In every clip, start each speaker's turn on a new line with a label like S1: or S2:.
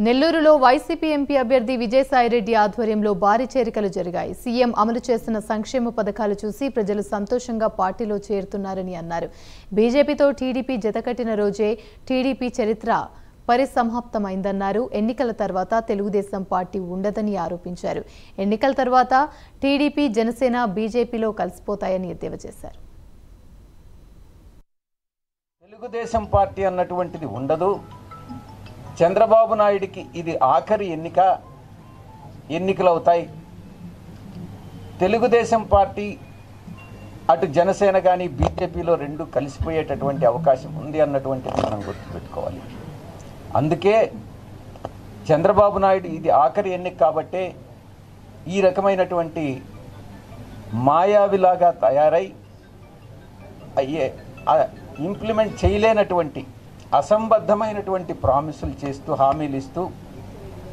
S1: నెల్లూరులో YCP MP అభ్యర్థి విజయసాయిరెడ్డి ఆధ్వర్యంలో భారీ చేరికలు జరిగాయి. సీఎం అమలు చేస్తున్న సంక్షేమ పథకాలు చూసి ప్రజలు సంతోషంగా పార్టీలో చేరుతున్నారని అన్నారు. బీజేపీతో టీడీపీ జతకట్టిన రోజే టీడీపీ చరిత్ర పరిసమాప్తమైందన్నారు. ఎన్నికల తర్వాత తెలుగుదేశం పార్టీ ఉండదని ఆరోపించారు. ఎన్నికల తర్వాత టీడీపీ, జనసేన, బీజేపీలో కలిసిపోతాయని ఎద్దేవా చేశారు.
S2: తెలుగుదేశం పార్టీ అన్నటువంటిది ఉండదు. చంద్రబాబు నాయుడికి ఇది ఆఖరి ఎన్నికలు అవుతాయి. తెలుగుదేశం పార్టీ అటు జనసేన కానీ బీజేపీలో రెండు కలిసిపోయేటటువంటి అవకాశం ఉంది అన్నటువంటిది మనం గుర్తుపెట్టుకోవాలి. అందుకే చంద్రబాబు నాయుడు ఇది ఆఖరి ఎన్నిక కాబట్టే ఈ రకమైనటువంటి మాయావిలాగా తయారై ఇంప్లిమెంట్ చేయలేనటువంటి అసంబద్ధమైనటువంటి ప్రామిసులు చేస్తూ హామీలు ఇస్తూ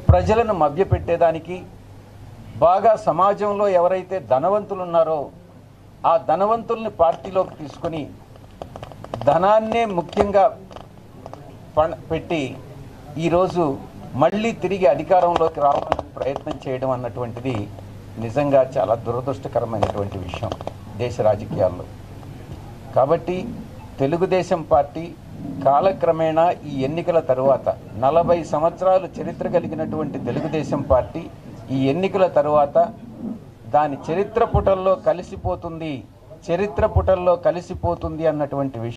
S2: ప్రజలను మభ్యపెట్టేదానికి, బాగా సమాజంలో ఎవరైతే ధనవంతులు ఉన్నారో ఆ ధనవంతుల్ని పార్టీలోకి తీసుకొని ధనాన్నే ముఖ్యంగా పెట్టి ఈరోజు మళ్ళీ తిరిగి అధికారంలోకి రావాలని ప్రయత్నం చేయడం అన్నటువంటిది నిజంగా చాలా దురదృష్టకరమైనటువంటి విషయం దేశ రాజకీయాల్లో. కాబట్టి తెలుగుదేశం పార్టీ కాలక్రమేణా ఈ ఎన్నికల తరువాత 40 సంవత్సరాలు చరిత్ర కలిగినటువంటి తెలుగుదేశం పార్టీ ఈ ఎన్నికల తరువాత దాని చరిత్ర పుటల్లో కలిసిపోతుంది అన్నటువంటి విషయం